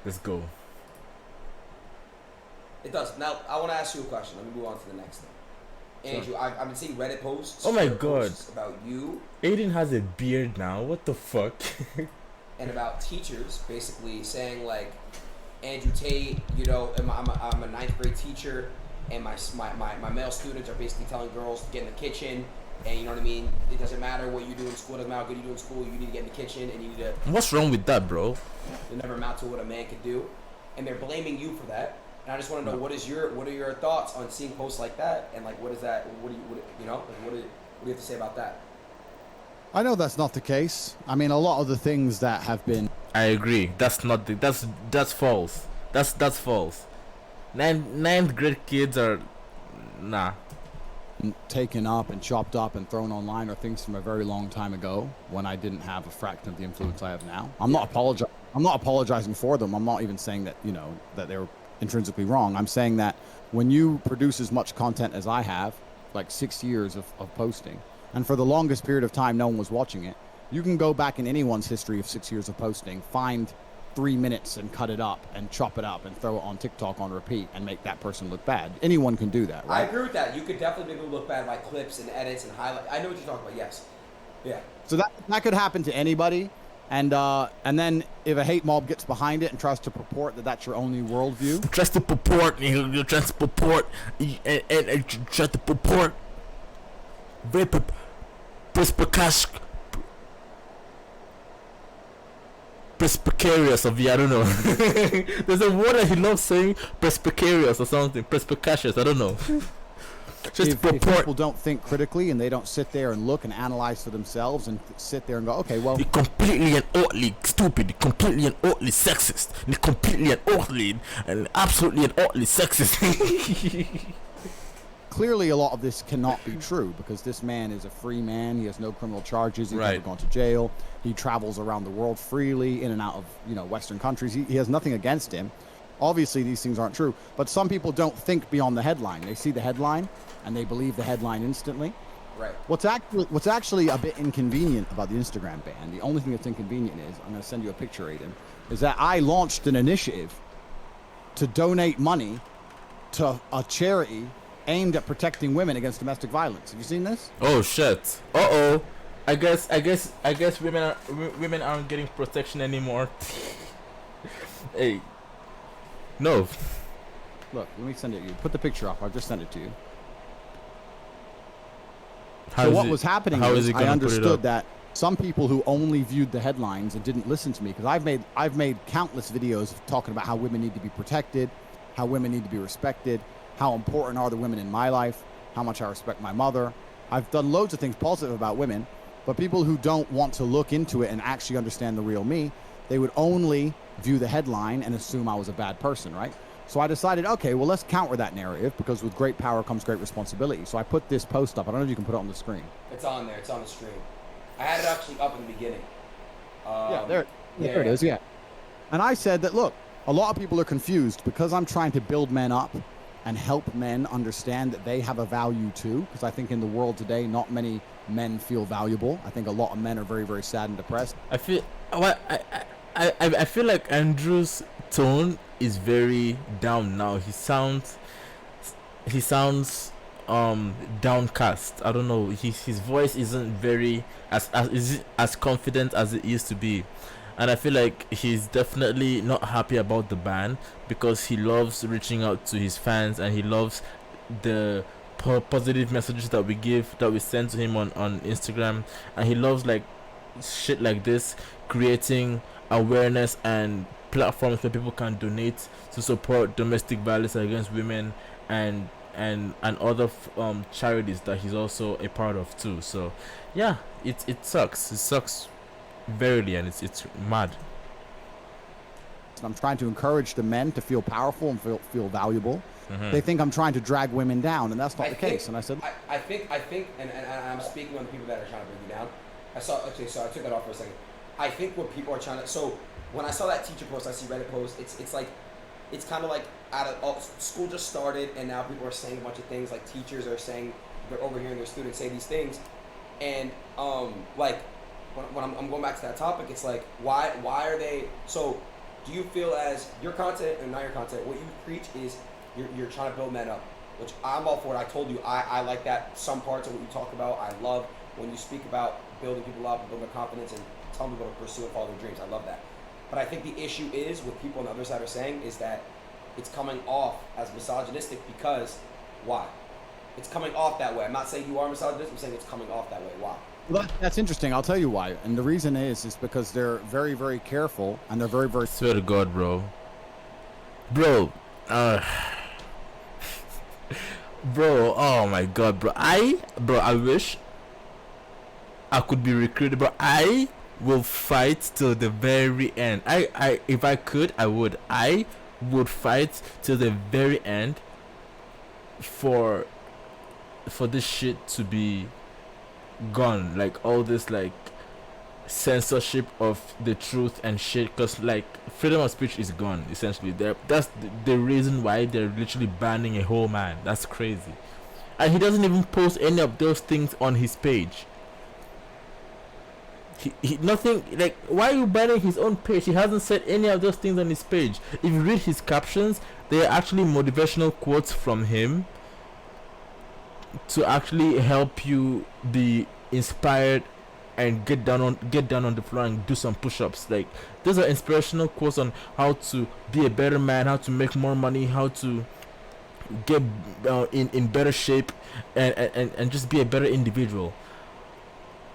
Let's go. It does. Now, I want to ask you a question. Let me move on to the next thing. Sure. Andrew, I've been seeing Reddit posts, Oh my Twitter god. posts about you Adin has a beard now. What the fuck? and about teachers basically saying, like, Andrew Tate, you know, I'm a ninth grade teacher, and my male students are basically telling girls to get in the kitchen, and you know what I mean? It doesn't matter what you do in school, it doesn't matter how good you do in school, you need to get in the kitchen, and you need to What's wrong with that, bro? never amount to what a man could do. And they're blaming you for that. And I just want to know what are your thoughts on seeing posts like that, and like what is that? What do you have to say about that? I know that's not the case. I mean, a lot of the things that have been I agree. That's not the, that's false. That's false. Ninth grade kids are nah. taken up and chopped up and thrown online are things from a very long time ago when I didn't have a fraction of the influence I have now. I'm not apologizing for them. I'm not even saying that, you know, that they're intrinsically wrong. I'm saying that when you produce as much content as I have, like 6 years of posting, and for the longest period of time no one was watching it, you can go back in anyone's history of 6 years of posting, find 3 minutes and cut it up and chop it up and throw it on TikTok on repeat and make that person look bad. Anyone can do that, right? I agree with that. You could definitely make people look bad by clips and edits and highlights. I know what you're talking about. Yes. Yeah. So that could happen to anybody, and then if a hate mob gets behind it and tries to purport that that's your only worldview, Tries to purport. You're trying to purport and try to purport. Very perspicacious. Perspicacious of you, I don't know. There's a word that he loves saying, perspicacious or something. Perspicacious, I don't know. Just if people don't think critically and they don't sit there and look and analyze for themselves and sit there and go, okay, well, You're completely and utterly stupid. You're completely and utterly sexist. You're completely and utterly and absolutely and utterly sexist. clearly a lot of this cannot be true because this man is a free man. He has no criminal charges. He's never Right. gone to jail. He travels around the world freely in and out of, you know, Western countries. He has nothing against him. Obviously, these things aren't true, but some people don't think beyond the headline. They see the headline and they believe the headline instantly. Right. What's actually a bit inconvenient about the Instagram ban, the only thing that's inconvenient is, I'm going to send you a picture, Adin, is that I launched an initiative to donate money to a charity aimed at protecting women against domestic violence. Have you seen this? Oh shit. I guess women aren't getting protection anymore. Hey. No. Look, let me send it to you. Put the picture up. I've just sent it to you. How So is what it- was happening how is he I gonna put it understood up? that some people who only viewed the headlines and didn't listen to me, because I've made countless videos talking about how women need to be protected, how women need to be respected, how important are the women in my life, how much I respect my mother. I've done loads of things positive about women, but people who don't want to look into it and actually understand the real me, they would only view the headline and assume I was a bad person, right? So I decided, okay, well, let's counter that narrative because with great power comes great responsibility. So I put this post up. I don't know if you can put it on the screen. It's on there. It's on the stream. I had it actually up in the beginning. There it is, yeah. And I said that, look, a lot of people are confused because I'm trying to build men up and help men understand that they have a value too. Because I think in the world today, not many men feel valuable. I think a lot of men are very, very sad and depressed. I feel I feel like Andrew's tone is very down now. He sounds downcast. I don't know. His voice isn't very as confident as it used to be. And I feel like he's definitely not happy about the ban because he loves reaching out to his fans and he loves the positive messages that we send to him on Instagram, and he loves like shit like this, creating awareness and platforms where people can donate to support domestic violence against women and other charities that he's also a part of too. So yeah, it sucks verily, and it's mad. And I'm trying to encourage the men to feel powerful and feel valuable. Mm-hmm. They think I'm trying to drag women down, and that's not the case. And I said, I think, and I'm speaking on the people that are trying to bring you down. So I took that off for a second. I think what people are trying to, so when I saw that teacher post, I see Reddit post, it's like, it's kind of like school just started, and now people are saying a bunch of things, like teachers are saying, they're overhearing their students say these things, and like, when I'm going back to that topic, it's like, why are they, so Do you feel as your content and not your content, what you preach is you're trying to build men up, which I'm all for it. I told you I like that. Some parts of what you talk about, I love when you speak about building people up and building their confidence and telling people to pursue and follow their dreams. I love that. But I think the issue is, what people on the other side are saying, is that it's coming off as misogynistic because why? It's coming off that way. I'm not saying you are misogynistic. I'm saying it's coming off that way. Why? Well, that's interesting. I'll tell you why. And the reason is because they're very, very careful and they're very, very. Swear to God, bro. Bro, bro. Oh my God, bro. I wish I could be recruited, bro. I will fight till the very end. If I could, I would. I would fight till the very end for this shit to be gone, like all this like censorship of the truth and shit, because like freedom of speech is gone essentially. That's the reason why they're literally banning a whole man. That's crazy. And he doesn't even post any of those things on his page. He nothing, like, why are you banning his own page? He hasn't said any of those things on his page. If you read his captions, they are actually motivational quotes from him to actually help you be inspired and get down on the floor and do some push-ups. Like, those are inspirational quotes on how to be a better man, how to make more money, how to get in better shape, and just be a better individual.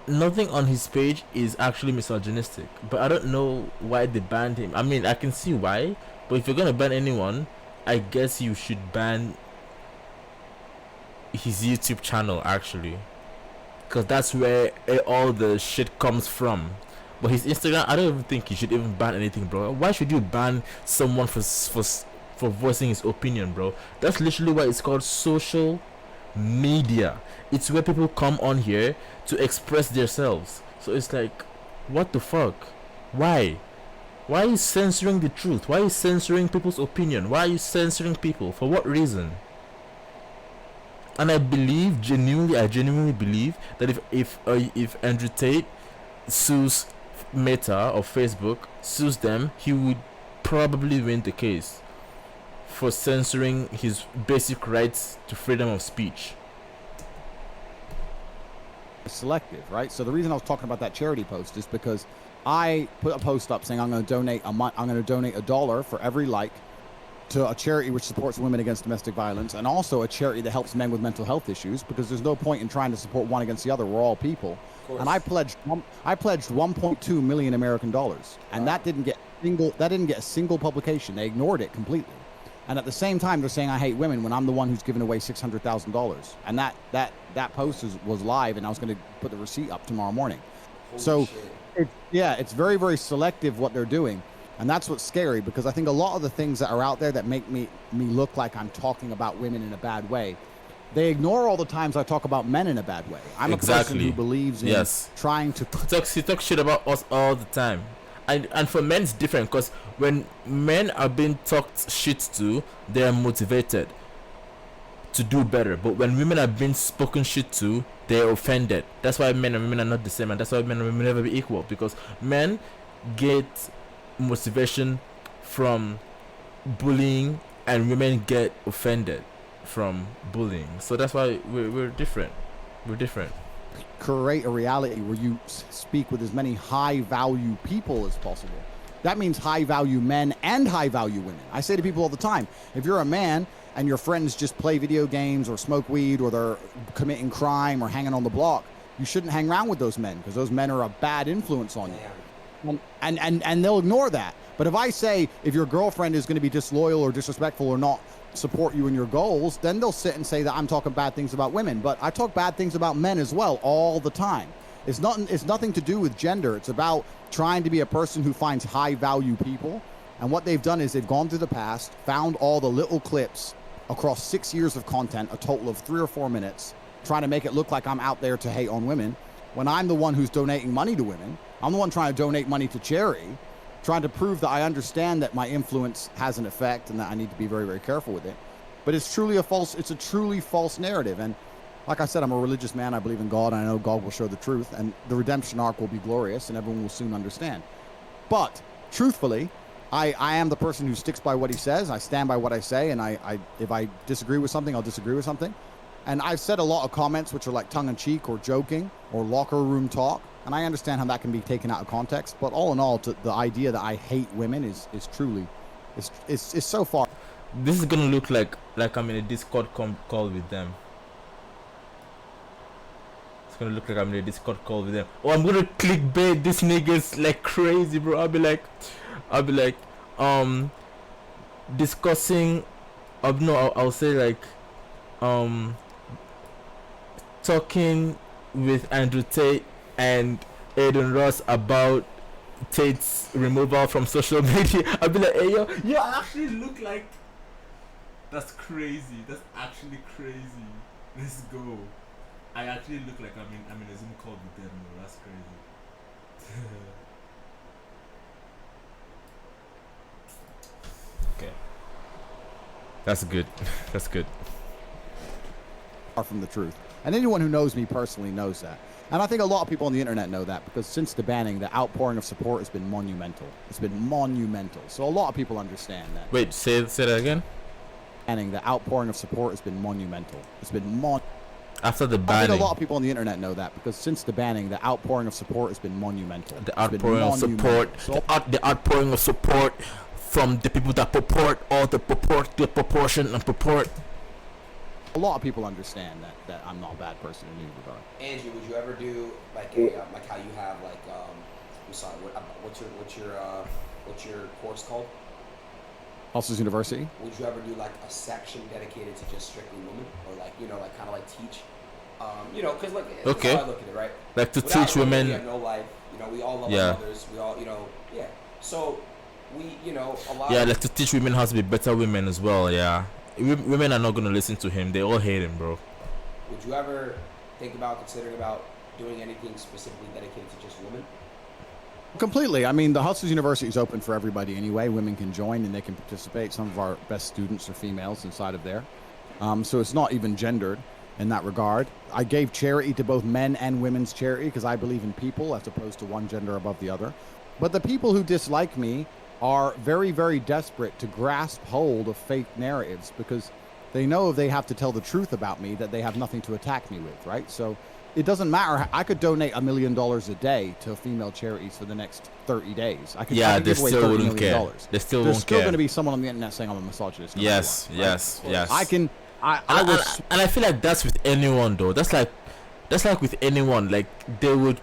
Nothing on his page is actually misogynistic, but I don't know why they banned him. I mean, I can see why, but if you're gonna ban anyone, I guess you should ban his YouTube channel actually, because that's where all the shit comes from. But his Instagram, I don't even think you should even ban anything, bro. Why should you ban someone for voicing his opinion, bro? That's literally why it's called social media. It's where people come on here to express themselves. So it's like, what the fuck? Why are you censoring the truth? Why are you censoring people's opinion? Why are you censoring people? For what reason? And I genuinely believe that if Andrew Tate sues Meta or Facebook, sues them, he would probably win the case for censoring his basic rights to freedom of speech. Selective, right? So the reason I was talking about that charity post is because I put a post up saying I'm going to donate $1 for every like to a charity which supports women against domestic violence, and also a charity that helps men with mental health issues, because there's no point in trying to support one against the other. We're all people. And I pledged 1.2 million American dollars, and that didn't get a single publication. They ignored it completely. And at the same time, they're saying I hate women when I'm the one who's given away $600,000. And that post was live, and I was going to put the receipt up tomorrow morning. Holy shit. It's very, very selective what they're doing. And that's what's scary, because I think a lot of the things that are out there that make me look like I'm talking about women in a bad way, they ignore all the times I talk about men in a bad way. I'm a person who believes in trying to... He talks shit about us all the time. And for men it's different, because when men are being talked shit to, they are motivated to do better. But when women are being spoken shit to, they're offended. That's why men and women are not the same, and that's why men and women never be equal, because men get motivation from bullying and women get offended from bullying. So that's why we're different. Create a reality where you speak with as many high value people as possible. That means high value men and high value women. I say to people all the time, if you're a man and your friends just play video games or smoke weed or they're committing crime or hanging on the block, you shouldn't hang around with those men, because those men are a bad influence on you. And they'll ignore that. But if I say, if your girlfriend is going to be disloyal or disrespectful or not support you in your goals, then they'll sit and say that I'm talking bad things about women. But I talk bad things about men as well all the time. It's nothing to do with gender. It's about trying to be a person who finds high value people. And what they've done is they've gone through the past, found all the little clips across 6 years of content, a total of 3 or 4 minutes, trying to make it look like I'm out there to hate on women, when I'm the one who's donating money to women. I'm the one trying to donate money to charity, trying to prove that I understand that my influence has an effect and that I need to be very, very careful with it. But it's a truly false narrative. And like I said, I'm a religious man. I believe in God, and I know God will show the truth, and the redemption arc will be glorious, and everyone will soon understand. But truthfully, I am the person who sticks by what he says. I stand by what I say, and I if I disagree with something, I'll disagree with something. And I've said a lot of comments which are like tongue-in-cheek or joking or locker room talk, and I understand how that can be taken out of context. But all in all, the idea that I hate women is truly, it's so far. This is gonna look like I'm in a Discord call with them. It's gonna look like I'm in a Discord call with them. Oh, I'm gonna clickbait these niggas like crazy, bro. I'll be like, discussing. I'll say like, talking with Andrew Tate and Adin Ross about Tate's removal from social media. I'll be like, hey yo, I actually look like. That's crazy. That's actually crazy. Let's go. I actually look like I'm in a Zoom call with them. Bro. That's crazy. Okay. That's good. That's good. Far from the truth. And anyone who knows me personally knows that. And I think a lot of people on the internet know that, because since the banning, the outpouring of support has been monumental. It's been monumental. So a lot of people understand that. Wait, say that again? Banning, the outpouring of support has been monumental. It's been after the I banning. think a lot of people on the internet know that, because since the banning, the outpouring of support has been monumental. The outpouring of support, the outpouring of support from the people that purport all the proportion and purport. A lot of people understand that I'm not a bad person in any regard. Angie, would you ever do like like how you have like I'm sorry, what's your course called? Hustlers University. Would you ever do like a section dedicated to just strictly women, or like like kind of like teach, because like that's how I look at it, right? Like to Without teach women, women. we have no life. We all love our mothers. We all, yeah. So we, a lot. Yeah, like to teach women how to be better women as well. Yeah, women are not gonna listen to him. They all hate him, bro. Would you ever considering doing anything specifically dedicated to just women? Completely. I mean, the Hustlers University is open for everybody anyway. Women can join and they can participate. Some of our best students are females inside of there. So it's not even gendered in that regard. I gave charity to both men and women's charity because I believe in people as opposed to one gender above the other. But the people who dislike me are very, very desperate to grasp hold of fake narratives, because they know if they have to tell the truth about me that they have nothing to attack me with, right? So it doesn't matter. I could donate $1 million a day to female charities for the next 30 days. I could they give away still $30 wouldn't million. care. There's still going to be someone on the internet saying I'm a misogynist. Yes, right? yes. I I feel like that's with anyone though. That's like with anyone. Like they would,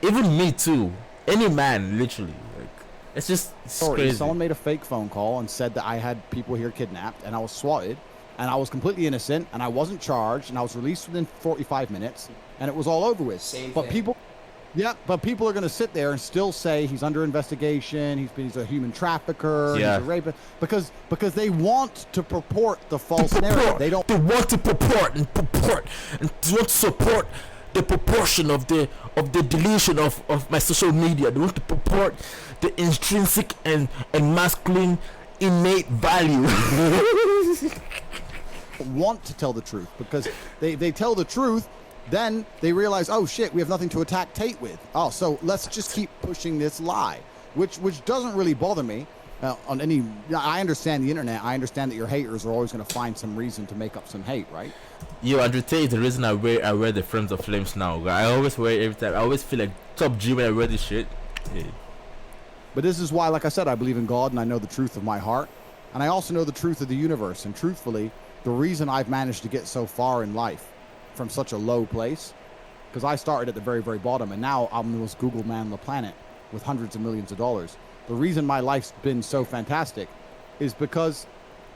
even me too. Any man, literally. Like it's crazy. Someone made a fake phone call and said that I had people here kidnapped, and I was swatted, and I was completely innocent, and I wasn't charged, and I was released within 45 minutes, and it was all over with. Same but thing. people are going to sit there and still say he's under investigation, he's a human trafficker, he's a rapist, because they want to purport the false narrative. They want to purport and they want to support the proportion of the deletion of my social media. They want to purport the intrinsic and masculine innate value. Want to tell the truth, because they tell the truth, then they realize, oh shit, we have nothing to attack Tate with. Oh, so let's just keep pushing this lie, which doesn't really bother me. On any, I understand the internet. I understand that your haters are always going to find some reason to make up some hate, right? Yo, Andrew Tate is the reason I wear the Friends of Flames now. I always wear it every time. I always feel like top G when I wear this shit. Yeah. But this is why, like I said, I believe in God and I know the truth of my heart, and I also know the truth of the universe. And truthfully, the reason I've managed to get so far in life from such a low place, because I started at the very, very bottom, and now I'm the most Googled man on the planet with hundreds of millions of dollars. The reason my life's been so fantastic is because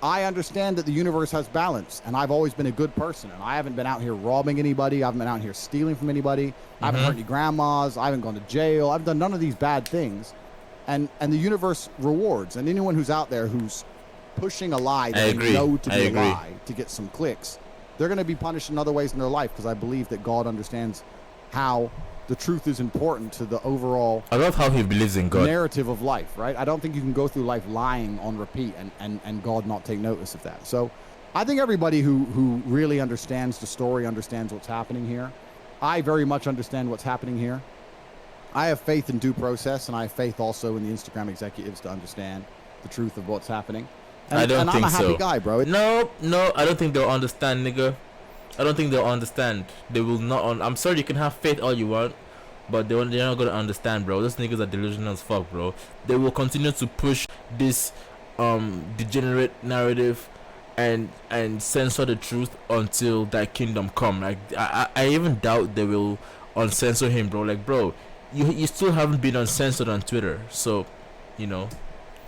I understand that the universe has balance, and I've always been a good person, and I haven't been out here robbing anybody. I haven't been out here stealing from anybody. I haven't hurt any grandmas. I haven't gone to jail. I've done none of these bad things, and the universe rewards. And anyone who's out there who's pushing a lie that they know to be a lie to get some clicks, they're going to be punished in other ways in their life, because I believe that God understands how the truth is important to the overall, I love how he believes in God, narrative of life, right? I don't think you can go through life lying on repeat and God not take notice of that. So I think everybody who really understands the story understands what's happening here. I very much understand what's happening here. I have faith in due process, and I have faith also in the Instagram executives to understand the truth of what's happening. I don't and think I'm a happy so. guy, bro. No, I don't think they'll understand, nigga. I don't think they'll understand. They will not. I'm sorry, you can have faith all you want, but they're not gonna understand, bro. Those niggas are delusional as fuck, bro. They will continue to push this degenerate narrative and censor the truth until that kingdom come. Like I even doubt they will uncensor him, bro. Like, bro, you still haven't been uncensored on Twitter, so you know,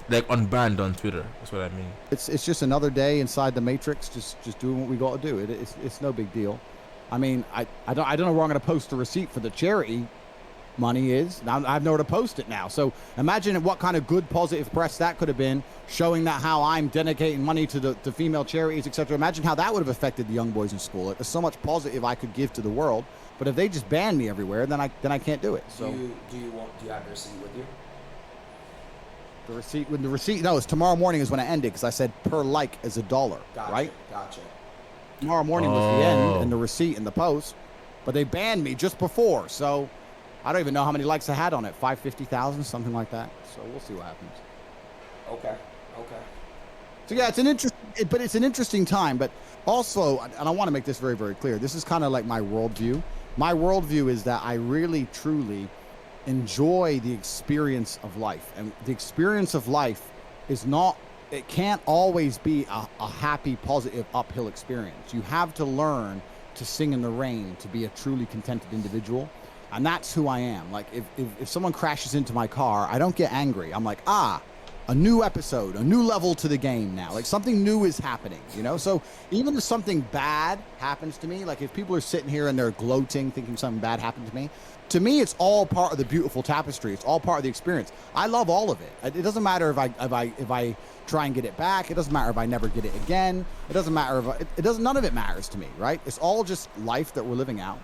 like unbanned on Twitter. That's what I mean. It's just another day inside the matrix, just doing what we got to do. It's no big deal. I mean, I don't know where I'm going to post the receipt for the charity money is. Now I've nowhere to post it now. So imagine what kind of good positive press that could have been, showing that how I'm dedicating money to female charities, etc. Imagine how that would have affected the young boys in school. There's so much positive I could give to the world. But if they just ban me everywhere, then I can't do it. So do you have the receipt with you? The receipt, no, it's tomorrow morning is when I end it, because I said per like is $1, Gotcha, right? Gotcha. Tomorrow morning was the end and the receipt and the post, but they banned me just before, so I don't even know how many likes I had on it, 550,000, something like that. So we'll see what happens. Okay. So yeah, it's an interesting time, but also, and I want to make this very, very clear, this is kind of like my worldview. My worldview is that I really, truly enjoy the experience of life, and the experience of life is not, it can't always be a happy, positive, uphill experience. You have to learn to sing in the rain to be a truly contented individual, and that's who I am. Like if someone crashes into my car, I don't get angry. I'm like, a new episode, a new level to the game now. Like something new is happening, you know? So even if something bad happens to me, like if people are sitting here and they're gloating, thinking something bad happened to me, it's all part of the beautiful tapestry. It's all part of the experience. I love all of it. It doesn't matter if I try and get it back. It doesn't matter if I never get it again. It doesn't matter if none of it matters to me, right? It's all just life that we're living out.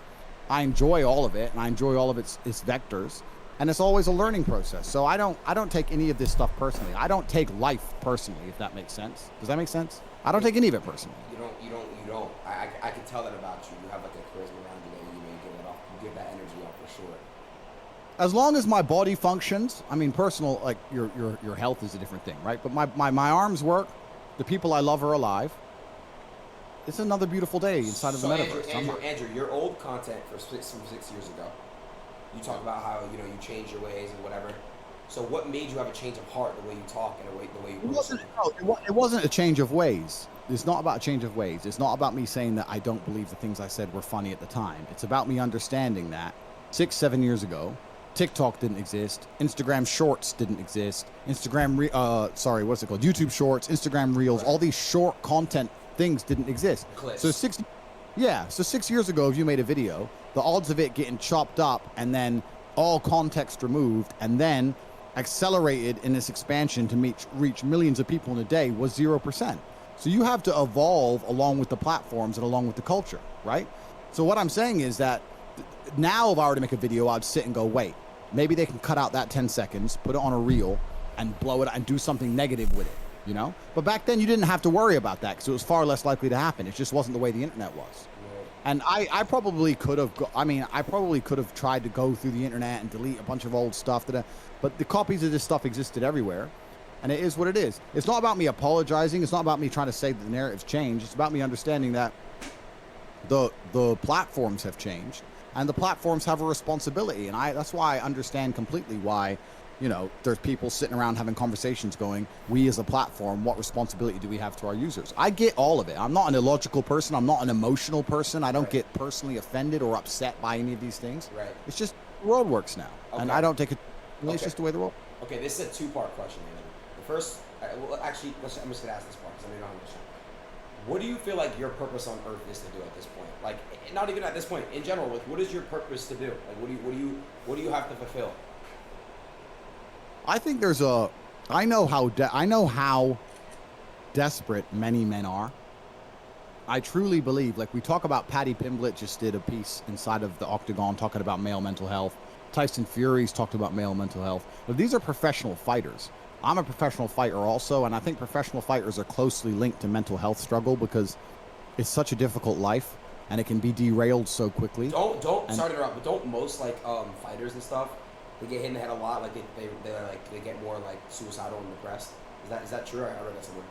I enjoy all of it, and I enjoy all of its vectors. And it's always a learning process. So I don't take any of this stuff personally. I don't take life personally, if that makes sense. Does that make sense? I don't take any of it personally. You don't. I can tell that about you. You have like a charisma around you that you give it off. You give that energy off for sure. As long as my body functions, I mean, personal, like your health is a different thing, right? But my arms work. The people I love are alive. It's another beautiful day inside of the metaverse. Andrew, your old content from 6 years ago. You talk about how you change your ways and whatever. So what made you have a change of heart, the way you talk and the way you it wasn't a change of ways. It's not about a change of ways. It's not about me saying that I don't believe the things I said were funny at the time. It's about me understanding that 6-7 years ago, TikTok didn't exist, Instagram Shorts didn't exist, what's it called? YouTube Shorts, Instagram Reels, right. All these short content things didn't exist. Clips. So 6 years ago, if you made a video, the odds of it getting chopped up and then all context removed and then accelerated in this expansion to reach millions of people in a day was 0%. So you have to evolve along with the platforms and along with the culture, right? So what I'm saying is that now if I were to make a video, I'd sit and go, wait, maybe they can cut out that 10 seconds, put it on a reel and blow it and do something negative with it, you know? But back then you didn't have to worry about that because it was far less likely to happen. It just wasn't the way the internet was. And I probably could have, tried to go through the internet and delete a bunch of old stuff, but the copies of this stuff existed everywhere, and it is what it is. It's not about me apologizing. It's not about me trying to say that the narrative's changed. It's about me understanding that the platforms have changed, and the platforms have a responsibility, and that's why I understand completely why, there's people sitting around having conversations going, we as a platform, what responsibility do we have to our users? I get all of it. I'm not an illogical person. I'm not an emotional person. I don't get personally offended or upset by any of these things. Right. It's just the world works now. Okay. And I don't take it. It's just the way the world. Okay, this is a two-part question, Andrew. The first, I'm just going to ask this part because I don't understand. What do you feel like your purpose on Earth is to do at this point? Like, not even at this point, in general, like, what is your purpose to do? Like, what do you have to fulfill? I think I know how desperate many men are. I truly believe, like we talk about, Patty Pimblett just did a piece inside of the Octagon talking about male mental health. Tyson Fury's talked about male mental health. But these are professional fighters. I'm a professional fighter also, and I think professional fighters are closely linked to mental health struggle because it's such a difficult life and it can be derailed so quickly. Sorry to interrupt, but don't most fighters and stuff, they get hit in the head a lot, like they get more like suicidal and depressed? Is that true? I read that somewhere.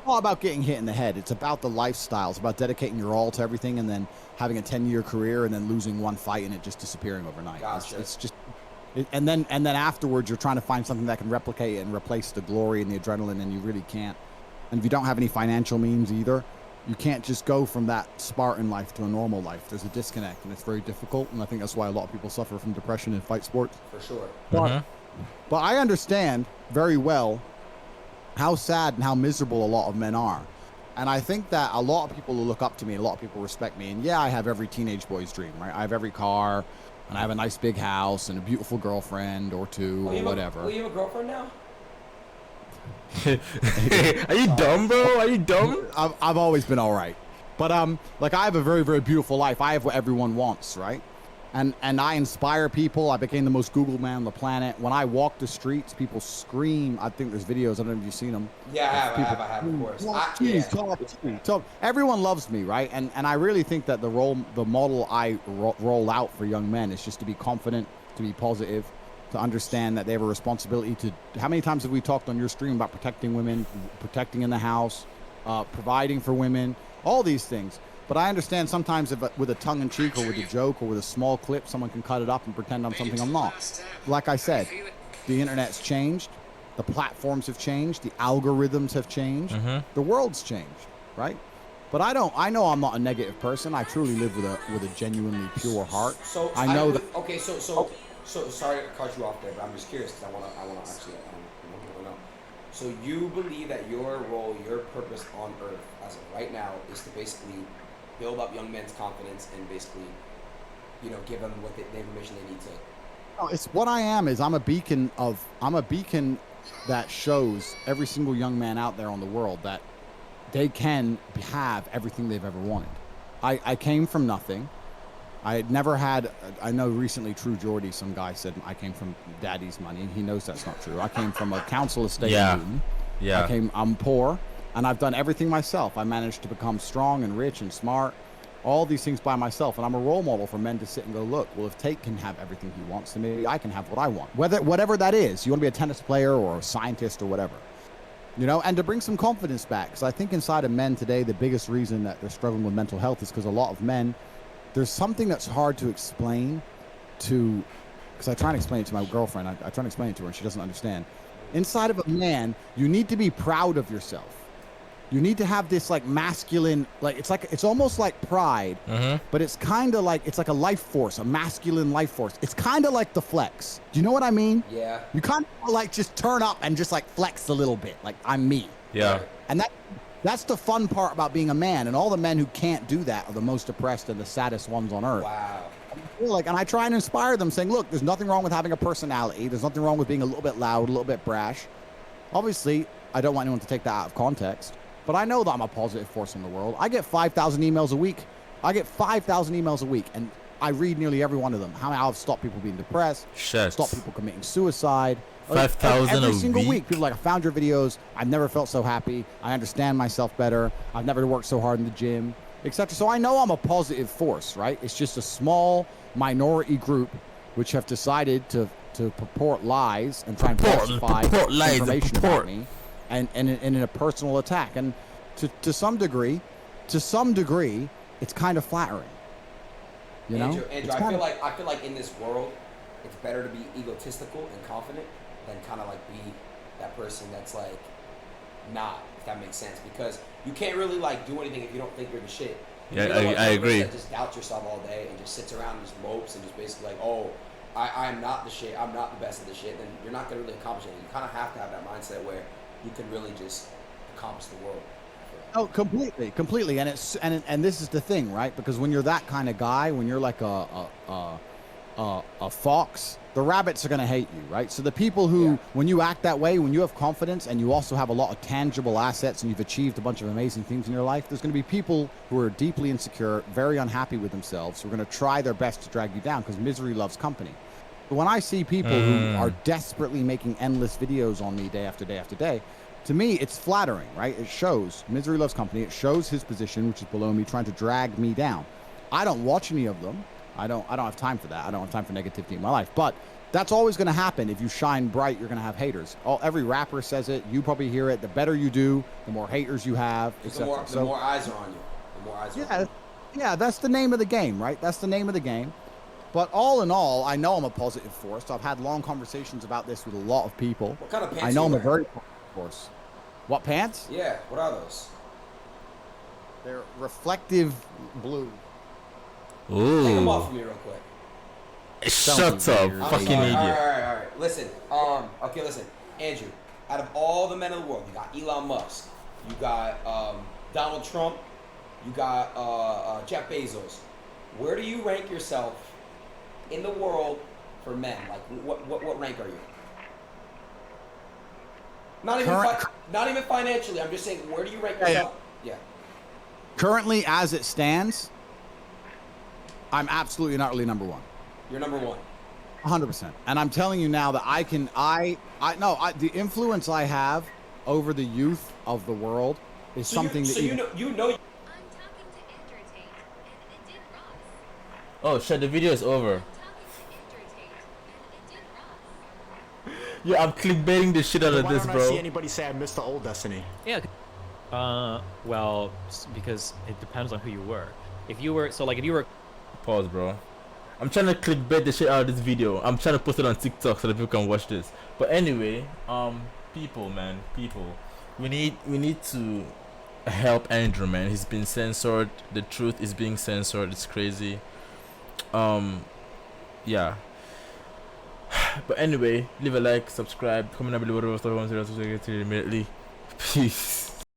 All about getting hit in the head. It's about the lifestyle. It's about dedicating your all to everything and then having a 10-year career and then losing one fight and it just disappearing overnight. Gotcha. It's just, and then afterwards you're trying to find something that can replicate it and replace the glory and the adrenaline, and you really can't. And if you don't have any financial means either, you can't just go from that Spartan life to a normal life. There's a disconnect, and it's very difficult. And I think that's why a lot of people suffer from depression in fight sports. For sure. But I understand very well how sad and how miserable a lot of men are. And I think that a lot of people who look up to me, a lot of people respect me. And yeah, I have every teenage boy's dream, right? I have every car, and I have a nice big house, and a beautiful girlfriend or two, or whatever. Well, you have a girlfriend now? Are you dumb, bro? Are you dumb? I've always been all right. But like, I have a very, very beautiful life. I have what everyone wants, right? And I inspire people. I became the most Googled man on the planet. When I walk the streets, people scream. I think there's videos. I don't know if you've seen them. Yeah, I have, of course. So everyone loves me, right? And I really think that the model I roll out for young men is just to be confident, to be positive, to understand that they have a responsibility to. How many times have we talked on your stream about protecting women, protecting in the house, providing for women, all these things? But I understand sometimes if with a tongue-in-cheek or with a joke or with a small clip, someone can cut it up and pretend I'm something I'm not. Like I said, the internet's changed, the platforms have changed, the algorithms have changed, the world's changed, right? But I know I'm not a negative person. I truly live with a genuinely pure heart. So I know that. Okay, so sorry to cut you off there, but I'm just curious because I want to actually know. So you believe that your role, your purpose on Earth as of right now is to basically build up young men's confidence and basically, give them what the information they need to. No, it's what I am is I'm a beacon that shows every single young man out there on the world that they can have everything they've ever wanted. I came from nothing. I had never had. I know recently, True Geordie, some guy said I came from daddy's money. He knows that's not true. I came from a council estate. Yeah. I'm poor. And I've done everything myself. I managed to become strong and rich and smart, all these things by myself. And I'm a role model for men to sit and go, look, well, if Tate can have everything he wants, then maybe I can have what I want. Whatever that is. You want to be a tennis player or a scientist or whatever. And to bring some confidence back. Because I think inside of men today, the biggest reason that they're struggling with mental health is because a lot of men, there's something that's hard to explain to, because I try and explain it to my girlfriend. I try and explain it to her and she doesn't understand. Inside of a man, you need to be proud of yourself. You need to have this like masculine, it's almost like pride, but it's kind of like, it's like a life force, a masculine life force. It's kind of like the flex. Do you know what I mean? Yeah. You kind of like just turn up and just like flex a little bit. Like I'm me. Yeah. And that's the fun part about being a man. And all the men who can't do that are the most depressed and the saddest ones on earth. Wow. And I try and inspire them saying, look, there's nothing wrong with having a personality. There's nothing wrong with being a little bit loud, a little bit brash. Obviously, I don't want anyone to take that out of context. But I know that I'm a positive force in the world. I get 5,000 emails a week. And I read nearly every one of them. How I've stopped people being depressed, stopped people committing suicide. 5,000 every single week. People are like, I found your videos. I've never felt so happy. I understand myself better. I've never worked so hard in the gym, etc. So I know I'm a positive force, right? It's just a small minority group which have decided to purport lies and try and falsify information about me. And in a personal attack, and to some degree, it's kind of flattering. Andrew, I feel like in this world, it's better to be egotistical and confident than kind of like be that person that's like not, if that makes sense, because you can't really like do anything if you don't think you're the shit. Yeah, I agree. That just doubts yourself all day and just sits around and just mopes and just basically like, oh, I'm not the shit, I'm not the best of the shit. Then you're not gonna really accomplish anything. You kind of have to have that mindset where you can really just accomplish the world. Oh, completely. And and this is the thing, right? Because when you're that kind of guy, when you're like a fox, the rabbits are going to hate you, right? So the people who, when you act that way, when you have confidence and you also have a lot of tangible assets and you've achieved a bunch of amazing things in your life, there's going to be people who are deeply insecure, very unhappy with themselves, who are going to try their best to drag you down because misery loves company. But when I see people who are desperately making endless videos on me day after day after day, to me, it's flattering, right? It shows misery loves company. It shows his position, which is below me, trying to drag me down. I don't watch any of them. I don't have time for that. I don't have time for negativity in my life. But that's always going to happen. If you shine bright, you're going to have haters. Every rapper says it. You probably hear it. The better you do, the more haters you have, etc. The more eyes are on you. The more eyes are on you. Yeah, that's the name of the game, right? That's the name of the game. But all in all, I know I'm a positive force. I've had long conversations about this with a lot of people. What kind of pants I know are I'm you a very positive force. What pants? Yeah, what are those? They're reflective blue. Take them Ooh. off for me real quick. Shut up, weird. fucking All idiot. right. Listen, listen. Andrew, out of all the men in the world, you got Elon Musk, you got Donald Trump, you got Jeff Bezos. Where do you rank yourself in the world for men? Like, what rank are you? Not even financially. I'm just saying, where do you rank yourself? Yeah. Currently, as it stands, I'm absolutely not really number one. You're number one. 100%. And I'm telling you now that the influence I have over the youth of the world is something that you know. I'm talking to Andrew Tate, and it did Ross. Oh shit, the video is over. I'm talking to Andrew Tate, and it did Ross. Yeah, I'm clickbaiting the shit out of Why this, don't I see bro. anybody say I missed the old Destiny? Yeah. Well, because it depends on who you were. If you were Pause, bro. I'm trying to clickbait the shit out of this video. I'm trying to post it on TikTok so that people can watch this. But anyway, people, we need to help Andrew, man. He's been censored. The truth is being censored. It's crazy. Yeah. But anyway, leave a like, subscribe, comment down below, whatever stuff you want to say immediately. Peace.